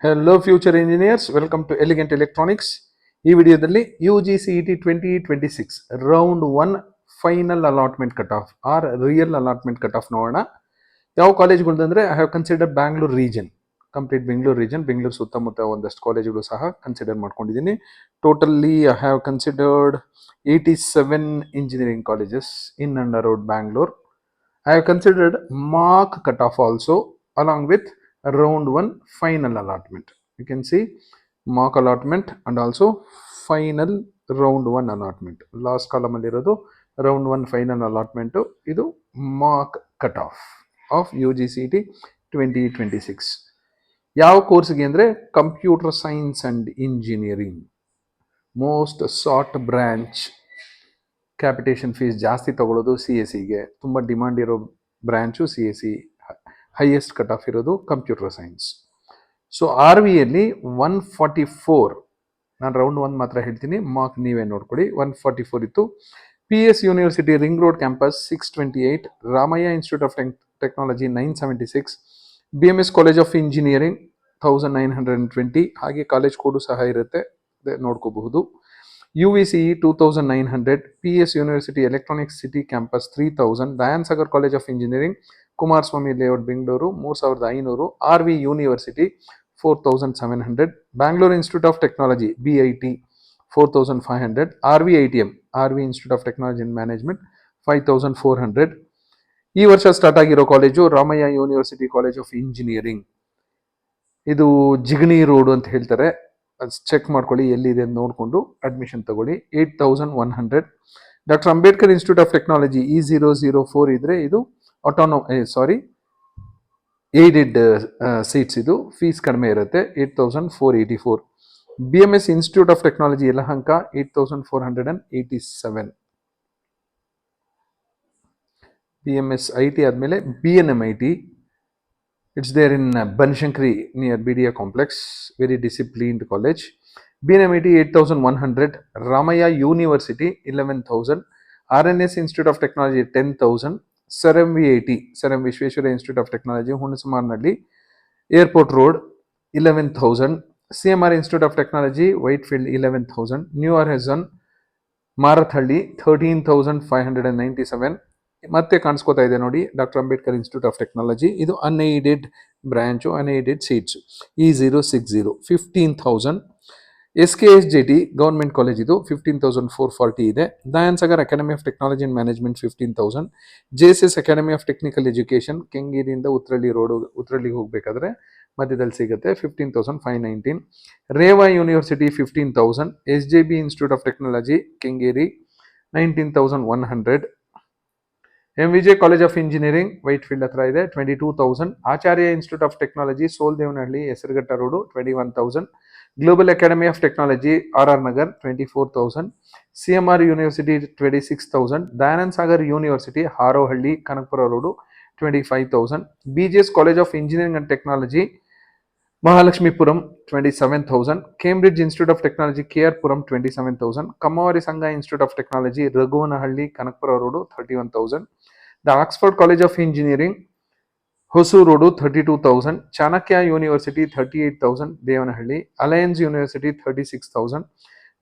Hello future engineers, welcome to Elegant Electronics. ಈ ವಿಡಿಯೋದಲ್ಲಿ UGCET 2026 round 1 final allotment cut off or real allotment cut off ನೋಡೋಣ. ಯಾವ ಕಾಲೇಜ್ಗಳು ಅಂದರೆ I have considered Bangalore region, complete Bengaluru ಸುತ್ತಮುತ್ತ ಒಂದಷ್ಟು ಕಾಲೇಜುಗಳು ಸಹ ಕನ್ಸಿಡರ್ ಮಾಡ್ಕೊಂಡಿದ್ದೀನಿ. Totally I have considered 87 engineering colleges in and around Bangalore. I have considered mock cutoff also along with round 1 final allotment. You can see mock allotment and also final round 1 allotment. Last column allirodu round 1 final allotment. Idu mock cutoff of UGCET 2026. ಯಾವ ಕೋರ್ಸ್ಗೆ ಅಂದರೆ computer science and engineering, most sought branch. Capitation fees ಜಾಸ್ತಿ ತಗೊಳ್ಳೋದು C S ಸಿಗೆ, ತುಂಬ demand ಇರೋ branch C S C, highest cut off ಇರೋದು computer science. So R ವಿಯಲ್ಲಿ 144, ನಾನು ರೌಂಡ್ 1 ಮಾತ್ರ ಹೇಳ್ತೀನಿ, ಮಾರ್ಕ್ ನೀವೇ ನೋಡ್ಕೊಳ್ಳಿ. 144 ಇತ್ತು. P S university ring road campus 628, Ramaiah institute of technology 976, B M S college of engineering 1920, ಹಾಗೆ ಕಾಲೇಜ್ ಕೋಡು ಸಹ ಇರುತ್ತೆ, ನೋಡ್ಕೋಬಹುದು. UVCE 2900, PS University Electronics City Campus 3000, Dayan Sagar College of Engineering, Kumaraswamy Layout Bengaluru 3500, RV University 4700, Bangalore Institute of Technology BIT 4500, RV ITM RV Institute of Technology and Management 5400. ಈ ವರ್ಷ start ಆಗಿರೋ college Ramaiah university college of engineering. ಇದು Jigani road ಅಂತ ಹೇಳ್ತಾರೆ, check ಮಾಡ್ಕೊಳ್ಳಿ ಎಲ್ಲಿದೆ ಅಂತ ನೋಡಿಕೊಂಡು ಅಡ್ಮಿಷನ್ ತಗೊಳ್ಳಿ. 8100. Doctor Ambedkar institute of technology E004 ಇದ್ರೆ ಇದು ಏಡೆಡ್ ಸೀಟ್ಸ್, ಇದು ಫೀಸ್ ಕಡಿಮೆ ಇರುತ್ತೆ, 8484. B M S institute of technology Yelahanka 8487. B M S I T ಆದಮೇಲೆ BNMIT, it's there in Banashankari near BDA complex, very disciplined college. BNMIT 8100, Ramaya University 11,000, RNS Institute of Technology 10,000, Saram VIT, Saram Vishweshwara Institute of Technology Hunasamarnalli Airport Road 11,000, CMR Institute of Technology Whitefield 11,000, New Horizon Marathalli 13,597. ಮತ್ತೆ ಕಾಣಿಸ್ಕೋತಾ ಇದೆ ನೋಡಿ, doctor Ambedkar institute of technology, ಇದು unaided branch, unaided seats. E060 15,000. SKSJT government college, ಇದು 15,440 ಇದೆ. Dayan Sagar academy of technology and management 15,000. JSS academy of technical education ಕೆಂಗೇರಿಯಿಂದ ಉತ್ರಳ್ಳಿಗೆ ಹೋಗಬೇಕಾದ್ರೆ ಮಧ್ಯದಲ್ಲಿ ಸಿಗುತ್ತೆ, 15,519. Reva university 15,000. SJB institute of technology Kengeri 19,100. MVJ college of engineering Whitefield ಹತ್ರ ಇದೆ, 22,000. Acharya institute of technology Soldevanahalli Hesaraghatta road 21,000. Global academy of technology RR Nagar 24,000. CMR university 26,000. Dayanand Sagar university Harohalli Kanakapura road 25,000. BGS college of engineering and technology Mahalakshmipuram 27,000. Cambridge institute of technology KR Puram 27,000. Kammavari Sangha institute of technology Raghuvanahalli Kanakapura road 31,000. The Oxford college of engineering Hosur road 32,000. Chanakya university 38,000 Devanahalli. Alliance university 36,000.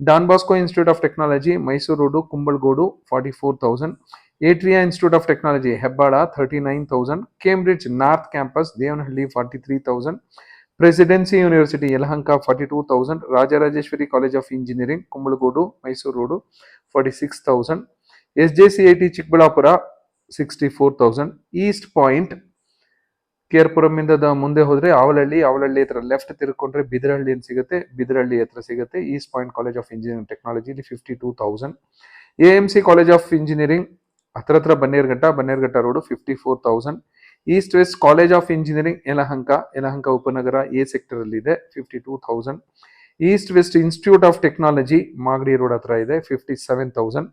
Don Bosco institute of technology Mysore road Kumbalgodu 44,000. Atria institute of technology Hebbal 39,000. Cambridge north campus Devanahalli 43,000. Presidency University Yelahanka 42,000. Rajarajeshwari college of engineering Kumbalgodu Mysuru road 46,000. SJCIT Chikkaballapur 64,000. East point KR ಪುರಮಿಂದ ಮುಂದೆ ಹೋದ್ರೆ ಆವಲಹಳ್ಳಿ ಹತ್ರ left ತಿರ್ಕೊಂಡ್ರೆ Bidarahalli ಅಂತ ಸಿಗುತ್ತೆ, ಬಿದರಹಳ್ಳಿ ಹತ್ರ ಸಿಗುತ್ತೆ east point college of engineering technology 52,000. AMC college of engineering ಹತ್ರ Bannerghatta road 54,000. East west college of engineering Yelahanka Upanagara A sector ಅಲ್ಲಿ ಇದೆ, 52,000. East west institute of technology Magadi road ಹತ್ರ ಇದೆ, 57,000.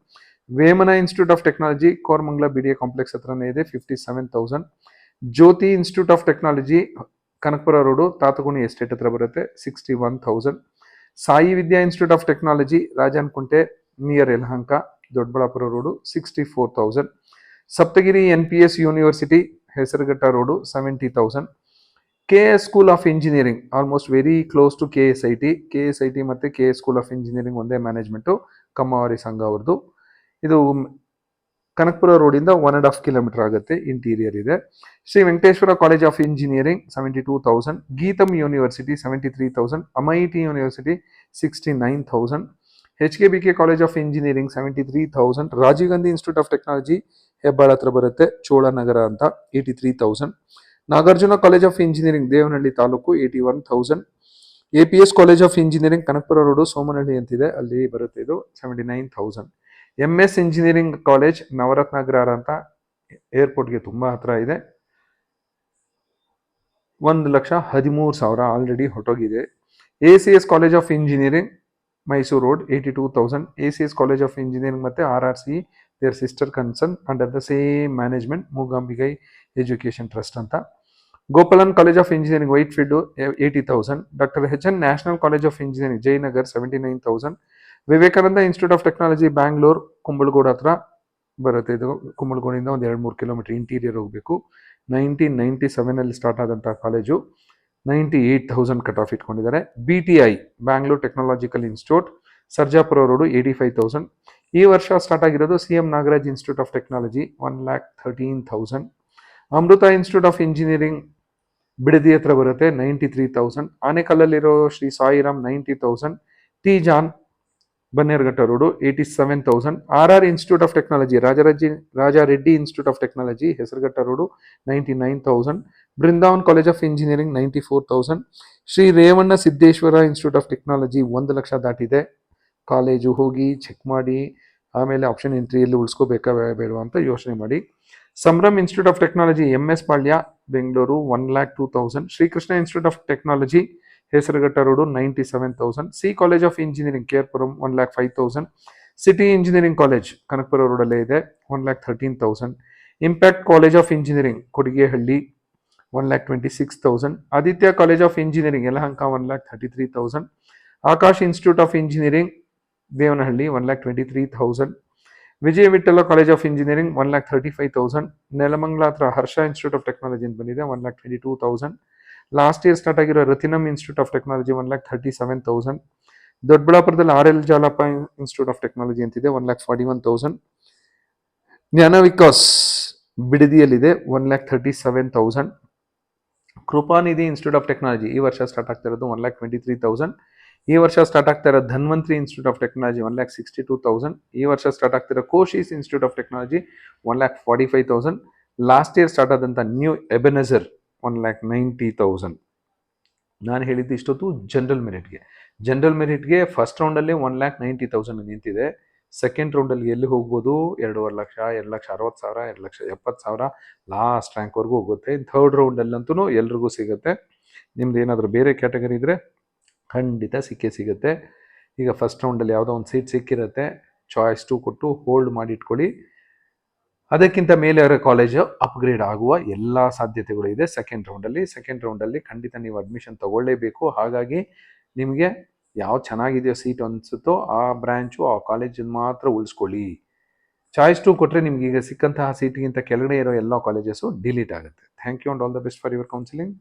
Vemana institute of technology Koramangala BDA complex ಹತ್ರನೇ ಇದೆ, 57,000. Jyothi institute of technology Kanakapura road Thataguni estate ಹತ್ರ ಬರುತ್ತೆ, 61,000. Sai Vidya institute of technology Rajanukunte near Yelahanka Doddaballapura road 64,000. Saptagiri NPS university Hesaraghatta road 70,000. K S school of engineering almost very close to K S I T ಮತ್ತು K S school of engineering ಒಂದೇ management, Kammavari Sangha ಅವ್ರದ್ದು. ಇದು ಕನಕಪುರ ರೋಡಿಂದ 1.5 kilometre ಆಗುತ್ತೆ, interior ಇದೆ. Shri Venkateshwara college of engineering 72,000, Gitam university 73,000, Amity university 69,000, HKBK college of engineering 73,000, Rajiv Gandhi institute of technology Hebbal ಹತ್ರ ಬರುತ್ತೆ, ಚೋಳನಗರ ಅಂತ, 83,000, Nagarjuna college of engineering Devanahalli taluk 81,000, APS college of engineering Kanakapura road Somanahalli ಅಂತಿದೆ, ಅಲ್ಲಿ ಬರುತ್ತೆ ಇದು 79,000. MS engineering college Navaratna Agrahara ಅಂತ, ಏರ್ಪೋರ್ಟ್ಗೆ ತುಂಬಾ ಹತ್ರ ಇದೆ, 1,13,000 ಆಲ್ರೆಡಿ ಹೊರಟೋಗಿದೆ. ACS college of engineering Mysore road 82,000. ACS college of engineering ಮತ್ತೆ RRC their sister concern under the same management, Mookambigai education trust ಅಂತ. Gopalan college of engineering Whitefield 80,000. Doctor HN national college of engineering Jayanagar 79,000. Vivekananda institute of technology Bangalore Kumbalgodu ಹತ್ರ ಬರುತ್ತೆ, ಇದು ಕುಂಬಳಗೋಡಿಂದ ಒಂದು 2-3 kilometre interior ಹೋಗಬೇಕು. 1997 start ಆದಂತಹ college, 98,000 cut off ಇಟ್ಕೊಂಡಿದ್ದಾರೆ. BTI Bangalore technological institute Sarjapur road 85,000. ಈ ವರ್ಷ ಸ್ಟಾರ್ಟ್ ಆಗಿರೋದು CM Nagaraj institute of technology 1,13,000. Amrita institute of engineering Bidadi ಹತ್ರ ಬರುತ್ತೆ 93,000. ಆನೆಕಲ್ಲಲ್ಲಿರೋ Shri Sairam 90,000. T John Bannerghatta road 87,000. RR institute of technology Rajareddy institute of technology Hesaraghatta road 99,000. Brindavan college of engineering 94,000. Shri Revanna Siddeshwara institute of technology 1 lakh ದಾಟಿದೆ. College ಹೋಗಿ check ಮಾಡಿ ಆಮೇಲೆ ಆಪ್ಷನ್ ಎಂಟ್ರಿಯಲ್ಲಿ ಉಳಿಸ್ಕೋಬೇಕಾ ಬೇಡವಾ ಅಂತ ಯೋಚನೆ ಮಾಡಿ. Sambhram institute of technology MS Palya Bengaluru 1,02,000. Srikrishna institute of technology Hesaraghatta road 97,000. Sea college of engineering ಕೇರ್ಪುರಂ 1,05,000. City engineering college Kanakapura ರೋಡಲ್ಲೇ ಇದೆ 1,13,000. Impact college of engineering Kodigehalli 1,26,000. Aditya college of engineering Yelahanka 1,33,000. Akash institute of engineering Devanahalli 1,23,000. Vijaya Vittala college of engineering 1,35,000. Nelamangala ಹತ್ರ ಹರ್ಷ ಇನ್ಸ್ಟಿಟ್ಯೂಟ್ ಆಫ್ ಟೆಕ್ನಾಲಜಿ ಅಂತ ಬಂದಿದೆ 1,22,000. Last year start ಆಗಿರೋ ರತಿನಮ್ institute of technology 1,37,000. ದೊಡ್ಡಬಳ್ಳಾಪುರದಲ್ಲಿ RL Jalappa institute of technology ಅಂತಿದೆ 1,41,000. ಜ್ಞಾನ Vikas ಬಿಡದಿಯಲ್ಲಿದೆ 1,37,000. Krupanidhi institute of technology ಈ ವರ್ಷ ಸ್ಟಾರ್ಟ್ ಆಗ್ತಾ ಇರೋದು 1,23,000. ಈ ವರ್ಷ ಸ್ಟಾರ್ಟ್ ಆಗ್ತಾ ಇರೋ ಧನ್ವಂತ್ರಿ ಇನ್ಸ್ಟಿಟ್ಯೂಟ್ ಆಫ್ ಟೆಕ್ನಾಲಜಿ 1,62,000. ಈ ವರ್ಷ ಸ್ಟಾರ್ಟ್ ಆಗ್ತಿರೋ Koshys institute of technology 1,45,000. Last year start ಆದಂಥ ನ್ಯೂ ಎಬೆನೆಜರ್ 1,90,000. ನಾನು ಹೇಳಿದ್ದು ಇಷ್ಟೊತ್ತು ಜನರಲ್ ಮೆರಿಟ್ಗೆ ಫಸ್ಟ್ ರೌಂಡಲ್ಲಿ 1,90,000 ನಿಂತಿದೆ. ಸೆಕೆಂಡ್ ರೌಂಡಲ್ಲಿ ಎಲ್ಲಿ ಹೋಗ್ಬೋದು, 2.5 ಲಕ್ಷ, 2,60,000, 2,70,000 ಲಾಸ್ಟ್ ರ್ಯಾಂಕ್ವರೆಗೂ ಹೋಗುತ್ತೆ. ಥರ್ಡ್ ರೌಂಡಲ್ಲಂತೂ ಎಲ್ರಿಗೂ ಸಿಗುತ್ತೆ. ನಿಮ್ದು ಏನಾದರೂ ಬೇರೆ ಕ್ಯಾಟಗರಿ ಇದ್ದರೆ ಖಂಡಿತ ಸಿಗುತ್ತೆ. ಈಗ ಫಸ್ಟ್ ರೌಂಡಲ್ಲಿ ಯಾವುದೋ ಒಂದು ಸೀಟ್ ಸಿಕ್ಕಿರುತ್ತೆ, ಚಾಯ್ಸ್ 2 ಕೊಟ್ಟು ಹೋಲ್ಡ್ ಮಾಡಿ ಇಟ್ಕೊಳ್ಳಿ. ಅದಕ್ಕಿಂತ ಮೇಲೆ ಕಾಲೇಜು ಅಪ್ಗ್ರೇಡ್ ಆಗುವ ಎಲ್ಲ ಸಾಧ್ಯತೆಗಳು ಇದೆ ಸೆಕೆಂಡ್ ರೌಂಡಲ್ಲಿ ಖಂಡಿತ ನೀವು ಅಡ್ಮಿಷನ್ ತಗೊಳ್ಳೇಬೇಕು. ಹಾಗಾಗಿ ನಿಮಗೆ ಯಾವ ಚೆನ್ನಾಗಿದೆಯೋ ಸೀಟ್ ಅನಿಸುತ್ತೋ ಆ ಬ್ರ್ಯಾಂಚು ಆ ಕಾಲೇಜನ್ನು ಮಾತ್ರ ಉಳಿಸ್ಕೊಳ್ಳಿ. ಚಾಯ್ಸ್ 2 ಕೊಟ್ಟರೆ ನಿಮ್ಗೆ ಈಗ ಸಿಕ್ಕಂತಹ ಸೀಟ್ಗಿಂತ ಕೆಳಗಡೆ ಇರೋ ಎಲ್ಲ ಕಾಲೇಜಸ್ಸು ಡಿಲೀಟ್ ಆಗುತ್ತೆ. Thank you and all the best for your counselling.